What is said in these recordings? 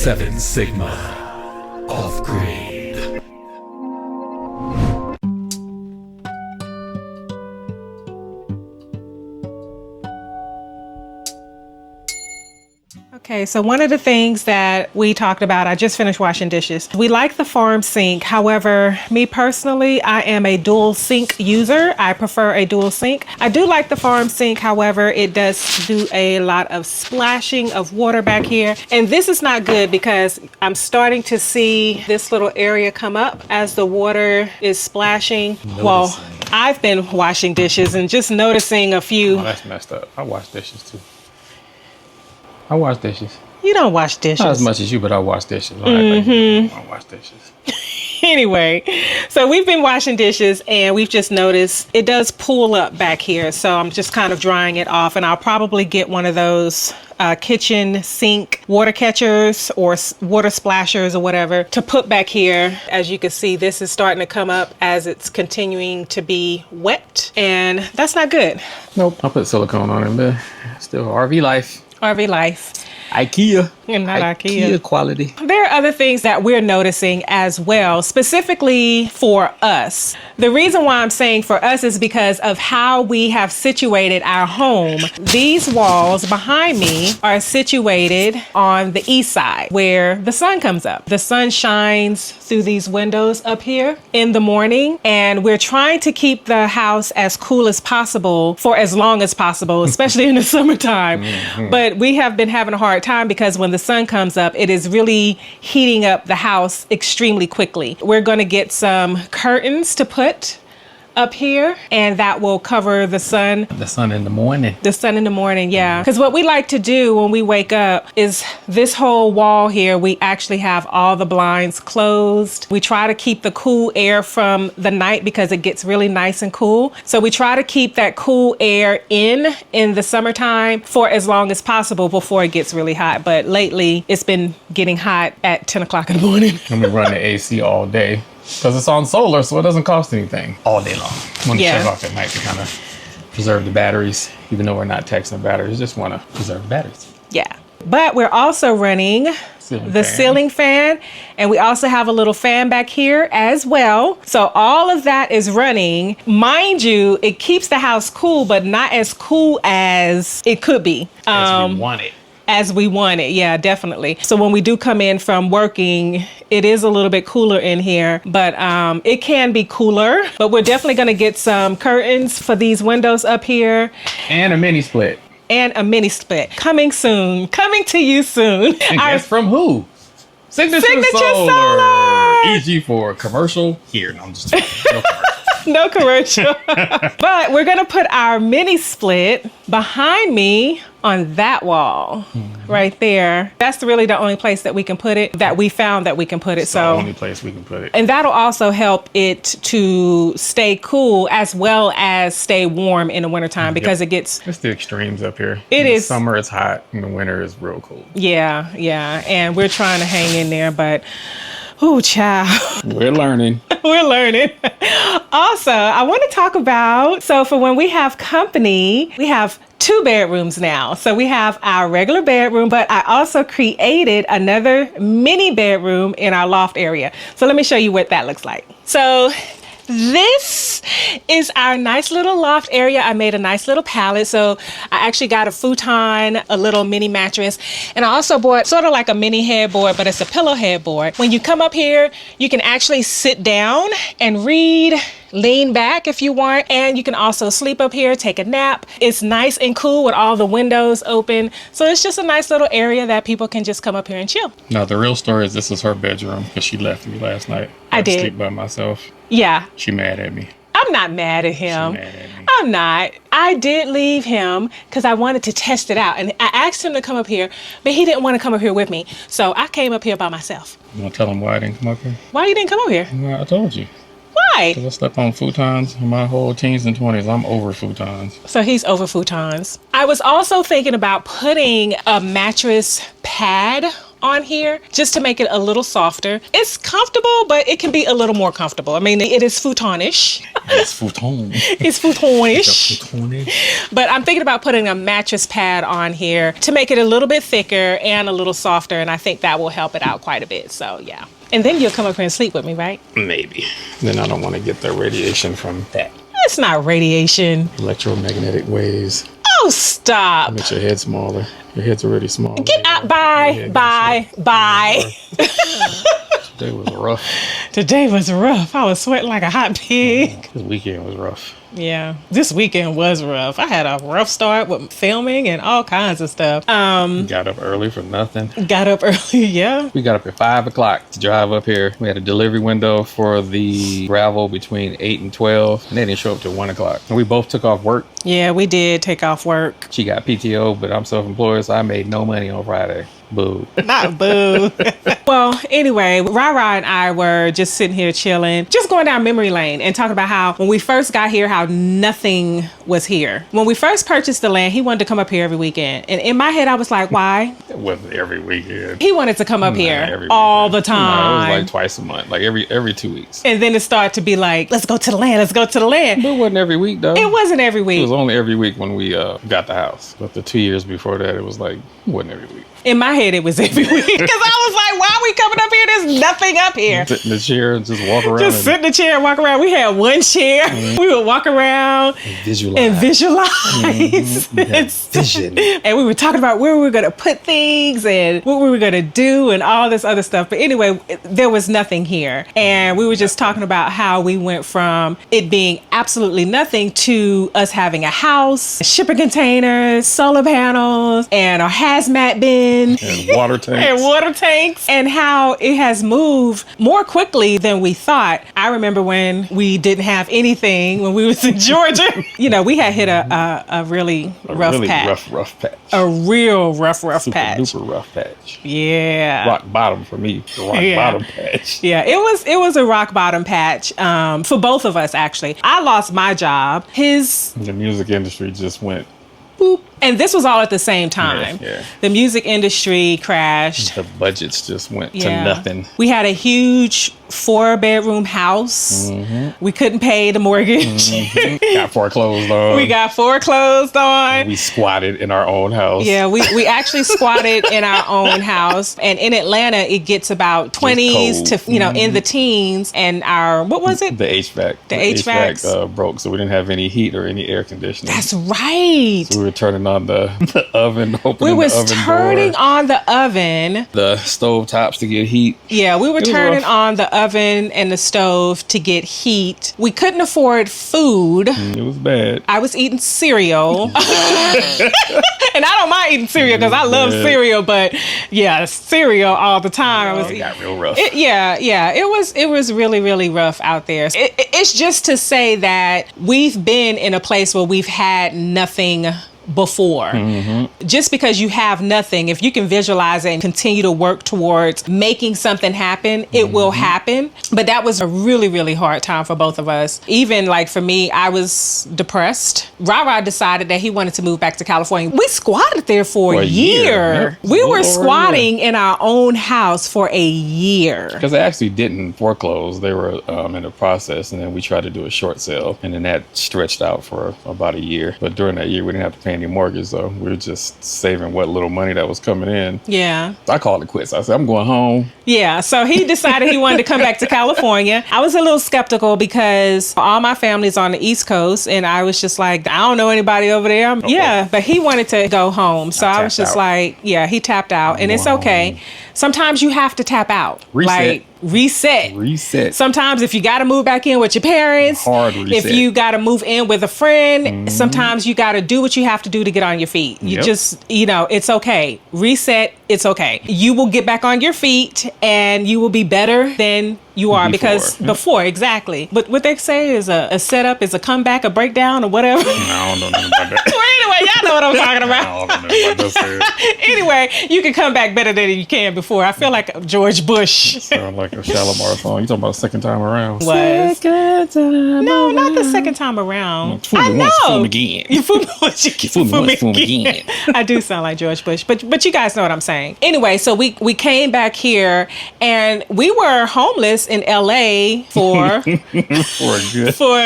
7 Sigma. Off-grid. Okay, so one of the things that we talked about, I just finished washing dishes. We like the farm sink. However, me personally, I am a dual sink user. I prefer a dual sink. I do like the farm sink. However, it does do a lot of splashing of water back here. And this is not good because I'm starting to see this little area come up as the water is splashing. Well, I've been washing dishes and just noticing a few. Oh, that's messed up. I wash dishes too. I wash dishes. You don't wash dishes. Not as much as you, but I wash dishes. I wash dishes. Anyway, so we've been washing dishes and we've just noticed it does pool up back here. So I'm just kind of drying it off, and I'll probably get one of those kitchen sink water catchers or water splashers or whatever to put back here. As you can see, this is starting to come up as it's continuing to be wet, and that's not good. Nope. I put silicone on it, but still RV life. RV life. IKEA. And not IKEA quality. There are other things that we're noticing as well, specifically for us. The reason why I'm saying for us is because of how we have situated our home. These walls behind me are situated on the east side where the sun comes up. The sun shines through these windows up here in the morning, and we're trying to keep the house as cool as possible for as long as possible, especially in the summertime. But we have been having a hard time because when the sun comes up, it is really heating up the house extremely quickly. We're going to get some curtains to put up here, and that will cover the sun. The sun in the morning. The sun in the morning, yeah. Because what we like to do when we wake up is this whole wall here, we actually have all the blinds closed. We try to keep the cool air from the night because it gets really nice and cool. So we try to keep that cool air in the summertime for as long as possible before it gets really hot. But lately, it's been getting hot at 10 o'clock in the morning. And we run the AC all day. Because it's on solar, so it doesn't cost anything all day long. Want to shut off at night to kind of preserve the batteries, even though we're not texting the batteries, just want to preserve the batteries. Yeah. But we're also running ceiling fan, and we also have a little fan back here as well. So all of that is running. Mind you, it keeps the house cool, but not as cool as it could be. As we want it. As we want it, yeah, definitely. So when we do come in from working, it is a little bit cooler in here, but it can be cooler. But we're definitely going to get some curtains for these windows up here. And a mini split. And a mini split. Coming soon. Coming to you soon. And guess from who? Signature Solar. EG for commercial. Here, no, I'm just joking. No commercial. No commercial. But we're going to put our mini split behind me on that wall right there. That's really the only place that we can put it, that we found that we can put it. It's the only place we can put it. And that'll also help it to stay cool as well as stay warm in the wintertime because it gets... It's the extremes up here. It is. Summer it's hot and the winter is real cold. Yeah, yeah. And we're trying to hang in there, but... Oh, child. We're learning. We're learning. Also, I want to talk about, so for when we have company, we have 2 bedrooms now. So we have our regular bedroom, but I also created another mini bedroom in our loft area. So let me show you what that looks like. So this is our nice little loft area. I made a nice little pallet. So I actually got a futon, a little mini mattress, and I also bought sort of like a mini headboard, but it's a pillow headboard. When you come up here, you can actually sit down and read, lean back if you want, and you can also sleep up here, take a nap. It's nice and cool with all the windows open. So it's just a nice little area that people can just come up here and chill. No, the real story is this is her bedroom because she left me last night. I did. Sleep by myself. Yeah. She mad at me. I'm not mad at him. She mad at me. I'm not. I did leave him because I wanted to test it out. And I asked him to come up here, but he didn't want to come up here with me. So I came up here by myself. You want to tell him why I didn't come up here? Why you didn't come up here? Well, I told you. Why? Because I slept on futons in my whole teens and 20s. I'm over futons. So he's over futons. I was also thinking about putting a mattress pad on here just to make it a little softer. It's comfortable, but it can be a little more comfortable. I mean, it is futonish. It's futon. It's futonish. Futonish. But I'm thinking about putting a mattress pad on here to make it a little bit thicker and a little softer, and I think that will help it out quite a bit. So yeah. And then you'll come up here and sleep with me, right? Maybe. Then I don't want to get the radiation from that. It's not radiation. Electromagnetic waves. Oh, stop. Makes your head smaller. Your head's already small. Get out. Bye. Bye. Today was rough. Today was rough. I was sweating like a hot pig. This weekend was rough. Yeah, this weekend was rough. I had a rough start with filming and all kinds of stuff. Got up early for nothing. Got up early, yeah. We got up at 5 o'clock to drive up here. We had a delivery window for the gravel between 8 and 12, and they didn't show up till 1 o'clock. And we both took off work. Yeah, we did take off work. She got PTO, but I'm self-employed, so I made no money on Friday. Boo. Not boo. Well, anyway, Rara and I were just sitting here chilling, just going down memory lane and talking about how when we first got here, how nothing was here. When we first purchased the land, he wanted to come up here every weekend. And in my head, I was like, why? It wasn't every weekend. He wanted to come up here all the time. No, it was like twice a month, like every 2 weeks. And then it started to be like, let's go to the land, let's go to the land. But it wasn't every week, though. It wasn't every week. It was only every week when we got the house. But the 2 years before that, it was like, it wasn't every week. In my head, it was every week. Because I was like, why are we coming up here? There's nothing up here. Sit in the chair and just walk around. Just sit in the chair and walk around. We had one chair. Mm-hmm. We would walk around and visualize. Mm-hmm. Vision. And we were talking about where we were going to put things and what we were going to do and all this other stuff. But anyway, there was nothing here. And we were just talking about how we went from it being absolutely nothing to us having a house, shipping containers, solar panels, and a hazmat bin. And water tanks. And how it has moved more quickly than we thought. I remember when we didn't have anything when we was in Georgia. You know, we had hit a really rough patch. Rough patch. A real rough patch. Super rough patch. Yeah. Rock bottom for me. The rock bottom patch. Yeah, it was a rock bottom patch for both of us, actually. I lost my job. The music industry just went boop. And this was all at the same time. Yeah. The music industry crashed. The budgets just went to nothing. We had a huge 4-bedroom house. Mm-hmm. We couldn't pay the mortgage. Mm-hmm. Got foreclosed on. We got foreclosed on. We squatted in our own house. Yeah, we actually squatted in our own house. And in Atlanta, it gets about 20s to, in the teens. And our, what was it? The HVAC. The HVAC broke, so we didn't have any heat or any air conditioning. That's right. So we were turning on the oven, opening the oven turning door. On the oven. The stove tops to get heat. Yeah, we were turning on the oven and the stove to get heat. We couldn't afford food. It was bad. I was eating cereal. And I don't mind eating cereal because I love cereal, but yeah, cereal all the time. It got real rough. It was really, really rough out there. It's just to say that we've been in a place where we've had nothing before. Mm-hmm. Just because you have nothing, if you can visualize it and continue to work towards making something happen, it will happen. But that was a really, really hard time for both of us. Even like for me, I was depressed. Rara decided that he wanted to move back to California. We squatted there for a year. We were squatting in our own house for a year. Because they actually didn't foreclose. They were in the process, and then we tried to do a short sale, and then that stretched out for about a year. But during that year, we didn't have to pay any mortgage, so we were just saving what little money that was coming in. Yeah. I called it quits. I said, I'm going home. Yeah, so he decided he wanted to come back to California. I was a little skeptical because all my family's on the East Coast, and I was just like, I don't know anybody over there. Yeah, but he wanted to go home. So I was just like, yeah, he tapped out, and it's okay. Sometimes you have to tap out. Reset. Sometimes if you got to move back in with your parents, hard reset. If you got to move in with a friend, sometimes you got to do what you have to do to get on your feet. You just, it's okay. Reset. It's okay. You will get back on your feet and you will be better than You are, because before, exactly. But what they say is a setup, is a comeback, a breakdown, or whatever. I don't know nothing about that. Well, anyway, y'all know what I'm talking about. I don't know nothing about that. Anyway, you can come back better than you can before. I feel like George Bush. Sound like a Shalimar song. You talking about second time around? Was. Second time No, not the second time around. Fool I me know. once, fool me again. You fool me once, you Fool me once, fool me again. I do sound like George Bush, but you guys know what I'm saying. Anyway, so we came back here, and we were homeless in LA for for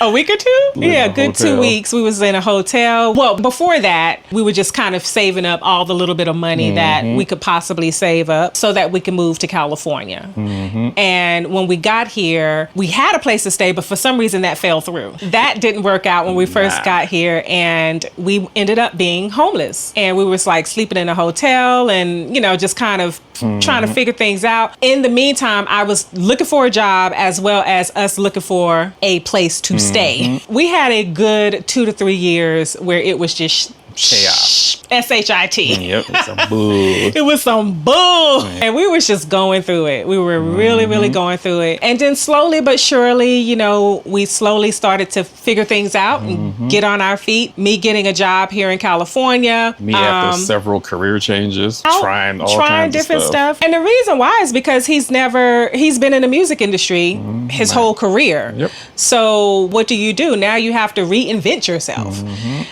a week or two. Yeah, good hotel. 2 weeks. We was in a hotel. Well, before that, we were just kind of saving up all the little bit of money that we could possibly save up so that we could move to California. And when we got here, we had a place to stay, but for some reason that fell through. That didn't work out when we first got here, and we ended up being homeless. And we was like sleeping in a hotel and, you know, just kind of trying to figure things out. In the meantime, I was looking for a job as well as us looking for a place to stay. We had a good 2 to 3 years where it was just chaos. S-H-I-T. Yep, it's a bull. It was some bull. And we was just going through it. We were really, really going through it. And then slowly but surely, you know, we slowly started to figure things out and get on our feet. Me getting a job here in California. Me after several career changes, trying kinds different of stuff. And the reason why is because he's been in the music industry his whole career. Yep. So what do? Now you have to reinvent yourself.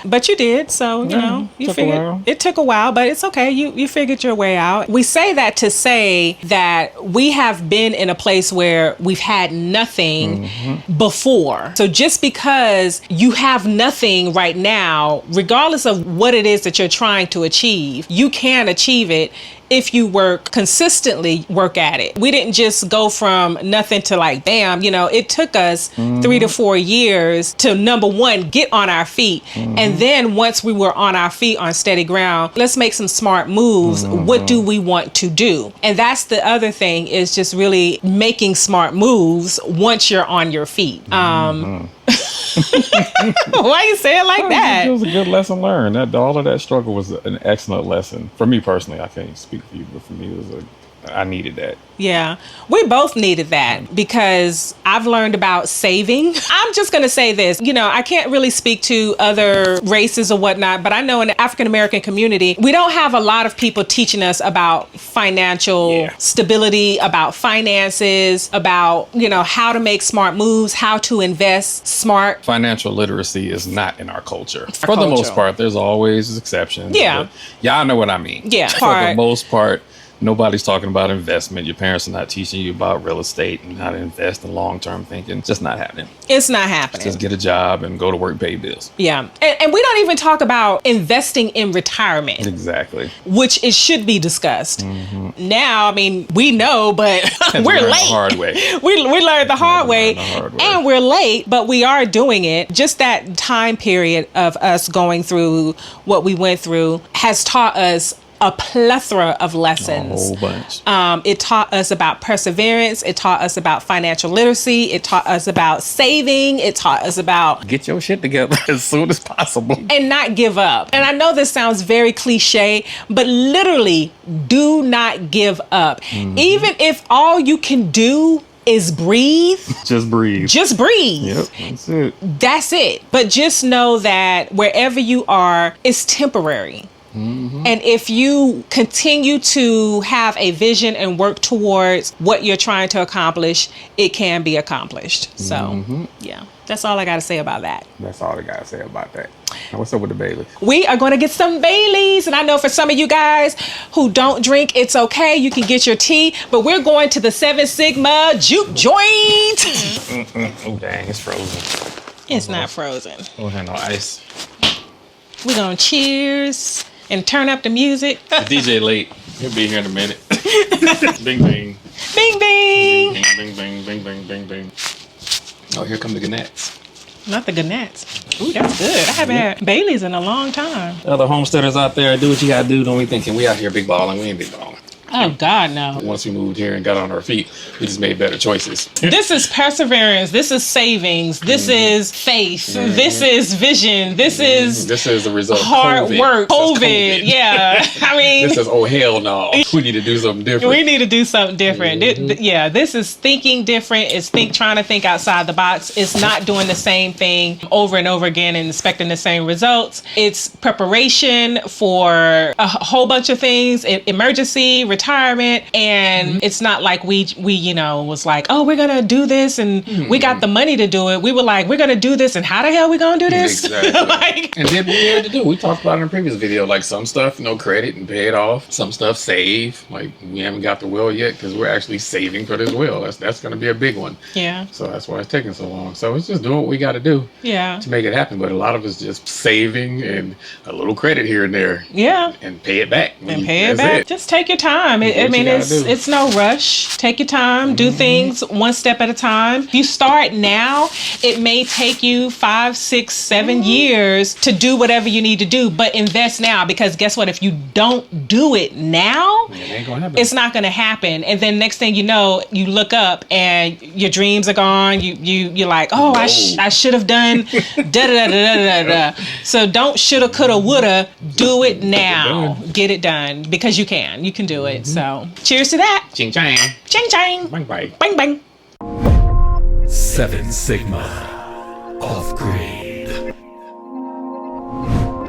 But you did. So, you know, you figured it took a while, but it's okay. You figured your way out. We say that to say that we have been in a place where we've had nothing before. So just because you have nothing right now, regardless of what it is that you're trying to achieve, you can achieve it if you consistently work at it. We didn't just go from nothing to like, bam, you know, it took us 3 to 4 years to, number one, get on our feet. And then once we were on our feet on steady ground, let's make some smart moves. What do we want to do? And that's the other thing, is just really making smart moves once you're on your feet. Why you say it like that? It was a good lesson learned. All of that struggle was an excellent lesson. For me personally, I can't speak for you, but for me, I needed that. Yeah, we both needed that, because I've learned about saving. I'm just going to say this, you know, I can't really speak to other races or whatnot, but I know in the African American community, we don't have a lot of people teaching us about financial stability, about finances, about, you know, how to make smart moves, how to invest smart. Financial literacy is not in our culture. For the most part, there's always exceptions. Yeah. Y'all know what I mean. Yeah. For the most part, nobody's talking about investment. Your parents are not teaching you about real estate and how to invest in long-term thinking. It's just not happening. It's not happening. Just get a job and go to work, pay bills. Yeah. And we don't even talk about investing in retirement. Exactly. Which it should be discussed. Now, I mean, we know, but we're late. The hard way. We learned the hard way, and we're late, but we are doing it. Just that time period of us going through what we went through has taught us a plethora of lessons. A whole bunch. It taught us about perseverance. It taught us about financial literacy. It taught us about saving. It taught us about get your shit together as soon as possible and not give up. And I know this sounds very cliche, but literally, do not give up. Even if all you can do is breathe. Just breathe. Just breathe. Yep, that's it. That's it. But just know that wherever you are, it's temporary. And if you continue to have a vision and work towards what you're trying to accomplish, it can be accomplished. So, yeah, that's all I got to say about that. That's all I got to say about that. Now, what's up with the Baileys? We are going to get some Baileys. And I know for some of you guys who don't drink, it's okay. You can get your tea. But we're going to the 7 Sigma Juke Joint. Oh, dang, it's frozen. It's not frozen. Don't have no ice. We're going to cheers and turn up the music. The DJ late. He'll be here in a minute. Bing, bing. Bing, bing. Bing, bing, bing, bing, bing, bing, bing. Oh, here come the Gannettes. Not the Gannettes. Ooh, that's good. I haven't had Baileys in a long time. Other homesteaders out there, do what you gotta do. Don't be thinking we out here big balling. We ain't big balling. Oh, God, no. Once we moved here and got on our feet, we just made better choices. This is perseverance. This is savings. This is faith. This is vision. This is the result of hard COVID. work. This is COVID. Yeah. I mean, This is, oh, hell no. We need to do something different. we need to do something different. Yeah, this is thinking different. It's trying to think outside the box. It's not doing the same thing over and over again and expecting the same results. It's preparation for a whole bunch of things, emergency, retirement, and it's not like we was like, oh, we're gonna do this and we got the money to do it. We were like, we're gonna do this, and how the hell we gonna do this? Exactly. And then what we had to do, we talked about it in a previous video, like some stuff, credit and pay it off. Some stuff save. Like we haven't got the will yet because we're actually saving for this will. That's going to be a big one. Yeah. So that's why it's taking so long. So it's just doing what we got to do. Yeah. To make it happen. But a lot of it's just saving and a little credit here and there. Yeah. And pay it back. It. Just take your time. It's no rush. Take your time. Do things one step at a time. If you start now, it may take you 5, 6, 7 years to do whatever you need to do, but invest now, because guess what? If you don't do it now, it ain't gonna happen. It's not going to happen. And then next thing you know, you look up and your dreams are gone. You're like, oh, I should have done da da da da da da. So don't shoulda, coulda, woulda. Do it now. Get it done, because you can. You can do it. So cheers to that. Ching chang. Ching chang. Bang bang. Bang bang. 7 Sigma. Off-grid.